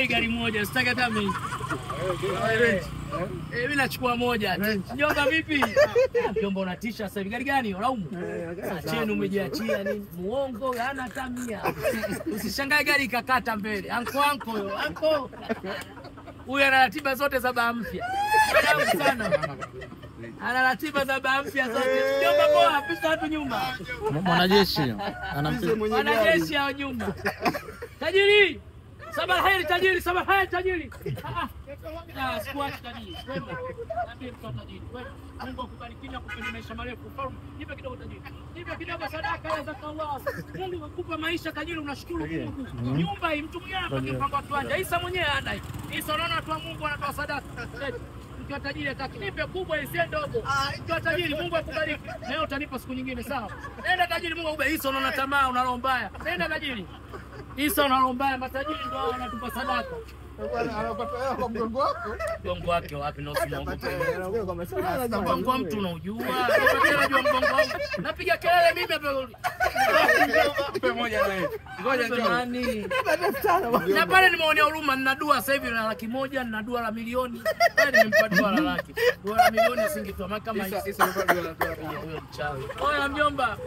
bei gari moja, sitaki hata mimi. Mimi nachukua moja. Mjomba vipi? Mjomba unatisha sasa hivi. Gari gani? Unaumu? Acheni umejiachia nini? Muongo hana hata 100. Usishangae gari ikakata mbele. Anko yo, anko. Huyu ana ratiba zote za baa mpya. Mwanangu sana. Ana ratiba za baa mpya zote. Mjomba poa, pisa watu nyuma. Mwanajeshi. Mwanajeshi hao nyuma. Tajiri. Sabah heri tajiri, sabah heri tajiri. Squat tajiri. Wema. Niambie mtu tajiri. Wema. Mungu akubariki na kukupa maisha marefu. Mfalme, nipe kidogo tajiri. Nipe kidogo sadaka ya Allah. Mungu akupa maisha tajiri, unashukuru Mungu. Nyumba hii mtu mwingine anapata mpango wa kiwanja. Isa mwenyewe ana hii. Isa unaona watu wa Mungu wanatoa sadaka. Mkiwa tajiri atakinipe kubwa isiwe ndogo. Mkiwa tajiri Mungu akubariki. Leo utanipa siku nyingine sawa. Nenda tajiri Mungu akubariki. Isa unaona tamaa, una roho mbaya. Nenda tajiri. Isa unarombaya matajiri ndio wanatupa sadaka. Anapata hela kwa mgongo wako. Mgongo wake wapi na usimwongope. Mgongo wa mtu unaujua. Unajua mgongo wangu. Napiga kelele mimi hapa. Pamoja na yeye. Ngoja jamani. Na pale nimeonea huruma, nina dua sasa hivi la 100,000, nina dua la milioni. Pale nimempa dua la laki. Dua la milioni asingetoa kama hivi. Sasa nimempa dua la Huyo mchawi. Oya mjomba.